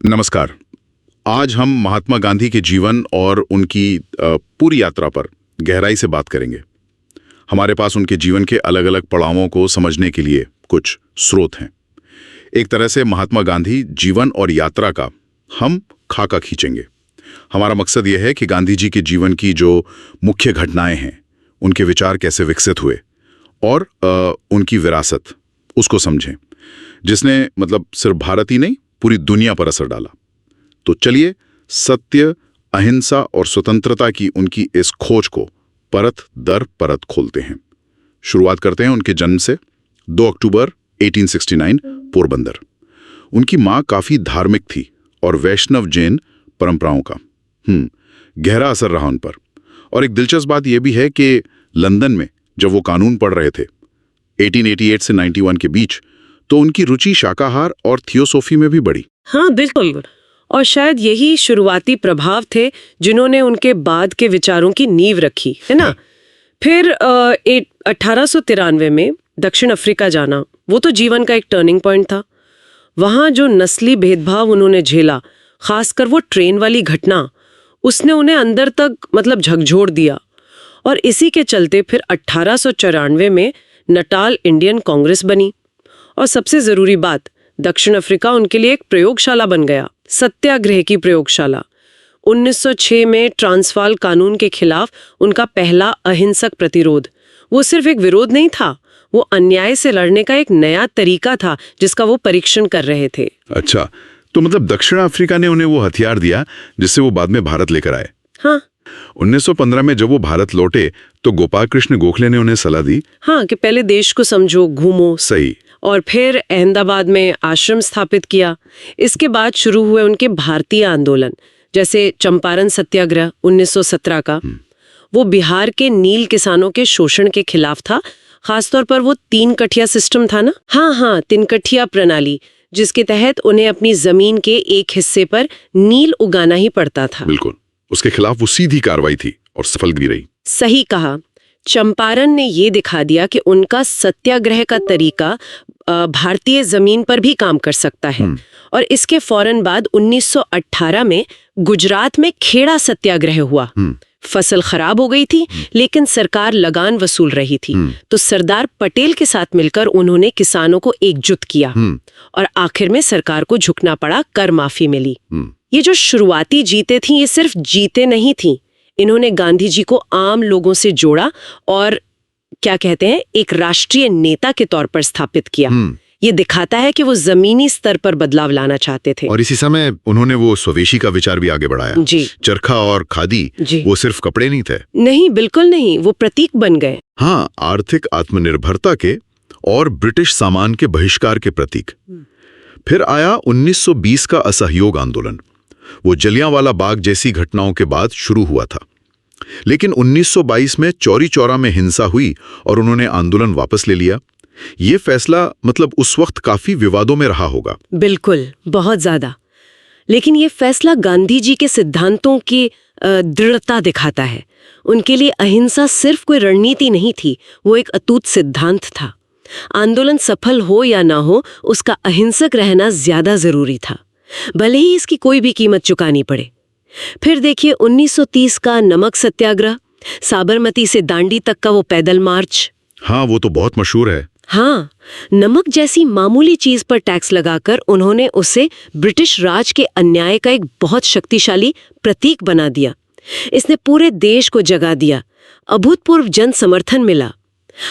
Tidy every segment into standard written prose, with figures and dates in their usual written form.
नमस्कार। आज हम महात्मा गांधी के जीवन और उनकी पूरी यात्रा पर गहराई से बात करेंगे। हमारे पास उनके जीवन के अलग अलग पड़ावों को समझने के लिए कुछ स्रोत हैं। एक तरह से महात्मा गांधी जीवन और यात्रा का हम खाका खींचेंगे। हमारा मकसद यह है कि गांधी जी के जीवन की जो मुख्य घटनाएं हैं, उनके विचार कैसे विकसित हुए और उनकी विरासत उसको समझें, जिसने सिर्फ भारत ही नहीं पूरी दुनिया पर असर डाला। तो चलिए सत्य, अहिंसा और स्वतंत्रता की उनकी इस खोज को परत दर परत खोलते हैं। शुरुआत करते हैं उनके जन्म से। 2 अक्टूबर 1869, पोरबंदर। उनकी मां काफी धार्मिक थी और वैष्णव जैन परंपराओं का गहरा असर रहा उन पर। और एक दिलचस्प बात यह भी है कि लंदन में जब वो कानून पढ़ रहे थे 1888 से 91 के बीच, तो उनकी रुचि शाकाहार और थियोसॉफी में भी बढ़ी। हाँ बिल्कुल, और शायद यही शुरुआती प्रभाव थे जिन्होंने उनके बाद के विचारों की नींव रखी, है ना। फिर 1893 में दक्षिण अफ्रीका जाना, वो तो जीवन का एक टर्निंग पॉइंट था। वहाँ जो नस्ली भेदभाव उन्होंने झेला, खासकर वो ट्रेन वाली घटना, उसने उन्हें अंदर तक झकझोर दिया। और इसी के चलते फिर 1894 में नटाल इंडियन कांग्रेस बनी। और सबसे जरूरी बात, दक्षिण अफ्रीका उनके लिए एक प्रयोगशाला बन गया, सत्याग्रह की प्रयोगशाला। 1906 में ट्रांसवाल कानून के खिलाफ उनका पहला अहिंसक प्रतिरोध, वो सिर्फ एक विरोध नहीं था, वो अन्याय से लड़ने का एक नया तरीका था जिसका वो परीक्षण कर रहे थे। अच्छा, तो दक्षिण अफ्रीका ने उन्हें वो हथियार दिया जिससे वो बाद में भारत लेकर आए। हाँ। 1915 में जब वो भारत लौटे तो गोपाल कृष्ण गोखले ने उन्हें सलाह दी, हाँ, कि पहले देश को समझो, घूमो। सही। और फिर अहमदाबाद में आश्रम स्थापित किया। इसके बाद शुरू हुए उनके भारतीय आंदोलन, जैसे चंपारण सत्याग्रह 1917 का। वो बिहार के नील किसानों के शोषण के खिलाफ था। खासतौर पर वो 3 कठिया सिस्टम था ना। हाँ, 3 कठिया प्रणाली, जिसके तहत उन्हें अपनी जमीन के एक हिस्से पर नील उगाना ही पड़ता था। बिल्कुल, उसके खिलाफ वो सीधी कार्रवाई थी और सफल भी रही। सही कहा। चंपारण ने ये दिखा दिया कि उनका सत्याग्रह का तरीका भारतीय जमीन पर भी काम कर सकता है। और इसके फौरन बाद 1918 में गुजरात में खेड़ा सत्याग्रह हुआ। फसल खराब हो गई थी, लेकिन सरकार लगान वसूल रही थी। तो सरदार पटेल के साथ मिलकर उन्होंने किसानों को एकजुट किया और आखिर में सरकार को झुकना पड़ा, कर माफी मिली। ये जो शुरुआती जीतें थी, ये सिर्फ जीतें नहीं थी, इन्होंने गांधी जी को आम लोगों से जोड़ा और एक राष्ट्रीय नेता के तौर पर स्थापित किया। ये दिखाता है कि वो जमीनी स्तर पर बदलाव लाना चाहते थे। और इसी समय उन्होंने वो स्वदेशी का विचार भी आगे बढ़ाया। जी। चरखा और खादी, वो सिर्फ कपड़े नहीं थे। नहीं, बिल्कुल नहीं, वो प्रतीक बन गए। हाँ, आर्थिक आत्मनिर्भरता के और ब्रिटिश सामान के बहिष्कार के प्रतीक। फिर आया 1920 का असहयोग आंदोलन। वो जलियांवाला बाग जैसी घटनाओं के बाद शुरू हुआ था, लेकिन 1922 में चौरी चौरा में हिंसा हुई और उन्होंने आंदोलन वापस ले लिया। ये फैसला उस वक्त काफी विवादों में रहा होगा। बिल्कुल, बहुत ज्यादा। लेकिन ये फैसला गांधी जी के सिद्धांतों की दृढ़ता दिखाता है। उनके लिए अहिंसा सिर्फ कोई रणनीति नहीं थी, वो एक अटूट सिद्धांत था। आंदोलन सफल हो या ना हो, उसका अहिंसक रहना ज्यादा जरूरी था, भले ही इसकी कोई भी कीमत चुकानी पड़े। फिर देखिए 1930 का नमक सत्याग्रह, साबरमती से दांडी तक का वो पैदल मार्च। हाँ, वो तो बहुत मशहूर है। हाँ, नमक जैसी मामूली चीज पर टैक्स लगाकर उन्होंने उसे ब्रिटिश राज के अन्याय का एक बहुत शक्तिशाली प्रतीक बना दिया। इसने पूरे देश को जगा दिया, अभूतपूर्व जन समर्थन मिला।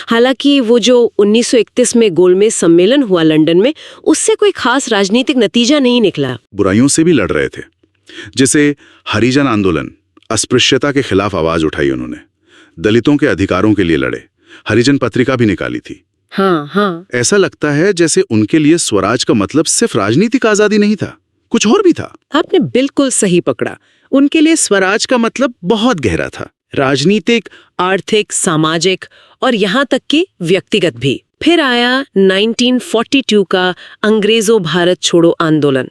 हालांकि वो जो 1931 में गोलमेज सम्मेलन हुआ लंदन में, उससे कोई खास राजनीतिक नतीजा नहीं निकला। बुराइयों से भी लड़ रहे थे, जैसे हरिजन आंदोलन, अस्पृश्यता के खिलाफ आवाज उठाई उन्होंने, दलितों के अधिकारों के लिए लड़े, हरिजन पत्रिका भी निकाली थी। हाँ। ऐसा लगता है जैसे उनके लिए स्वराज का मतलब सिर्फ राजनीतिक आजादी नहीं था, कुछ और भी था। आपने बिल्कुल सही पकड़ा। उनके लिए स्वराज का मतलब बहुत गहरा था, राजनीतिक, आर्थिक, सामाजिक और यहाँ तक कि व्यक्तिगत भी। फिर आया 1942 का अंग्रेजों भारत छोड़ो आंदोलन,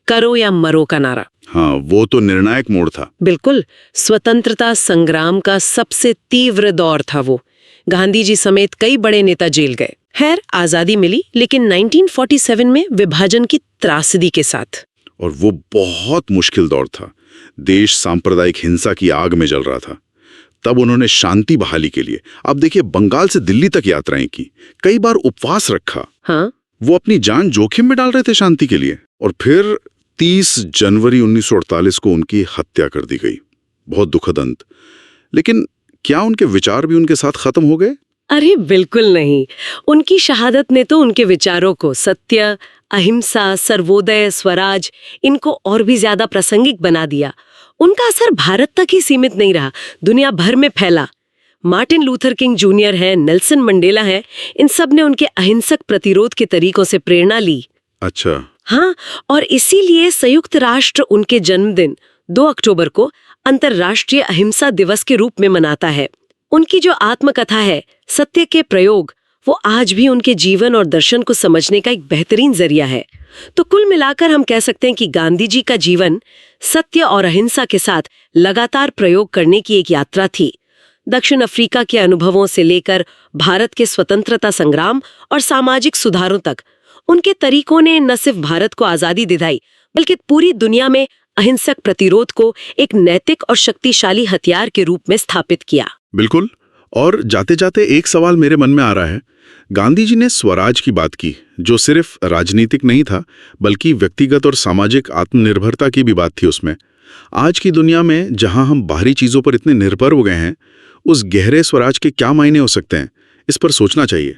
करो या मरो का नारा। हाँ, वो तो निर्णायक मोड़ था। बिल्कुल, स्वतंत्रता संग्राम का सबसे तीव्र दौर था वो। गांधी जी समेत कई बड़े नेता जेल गए। खैर, आजादी मिली, लेकिन 1947 में विभाजन की त्रासदी के साथ। और वो बहुत मुश्किल दौर था। देश सांप्रदायिक हिंसा की आग में जल रहा था। तब उन्होंने शांति बहाली के लिए, अब देखिए, बंगाल से दिल्ली तक यात्राएं की, कई बार उपवास रखा। हाँ, वो अपनी जान जोखिम में डाल रहे थे शांति के लिए। और फिर 30 जनवरी 1948 को उनकी हत्या कर दी गई। बहुत दुखद अंत। लेकिन क्या उनके विचार भी उनके साथ खत्म हो गए? अरे बिल्कुल नहीं। उनकी शहादत ने तो उनके विचारों को, सत्य, अहिंसा, सर्वोदय, स्वराज, इनको और भी ज्यादा प्रासंगिक बना दिया। उनका असर भारत तक ही सीमित नहीं रहा, दुनिया भर में फैला। मार्टिन लूथर किंग जूनियर हैं, नेल्सन मंडेला हैं, इन सब ने उनके अहिंसक प्रतिरोध के तरीकों से प्रेरणा ली। अच्छा। हाँ, और इसीलिए संयुक्त राष्ट्र उनके जन्मदिन 2 अक्टूबर को अंतर्राष्ट्रीय अहिंसा दिवस के रूप में मनाता है। उनकी जो आत्मकथा है, सत्य के प्रयोग, वो आज भी उनके जीवन और दर्शन को समझने का एक बेहतरीन जरिया है। तो कुल मिलाकर हम कह सकते हैं कि गांधी जी का जीवन सत्य और अहिंसा के साथ लगातार प्रयोग करने की एक यात्रा थी। दक्षिण अफ्रीका के अनुभवों से लेकर भारत के स्वतंत्रता संग्राम और सामाजिक सुधारों तक उनके तरीकों ने न सिर्फ भारत को आजादी दिलाई, बल्कि पूरी दुनिया में अहिंसक प्रतिरोध को एक नैतिक और शक्तिशाली हथियार के रूप में स्थापित किया। बिल्कुल। और जाते जाते एक सवाल मेरे मन में आ रहा है। गांधी जी ने स्वराज की बात की, जो सिर्फ राजनीतिक नहीं था, बल्कि व्यक्तिगत और सामाजिक आत्मनिर्भरता की भी बात थी उसमें। आज की दुनिया में जहां हम बाहरी चीजों पर इतने निर्भर हो गए हैं, उस गहरे स्वराज के क्या मायने हो सकते हैं, इस पर सोचना चाहिए।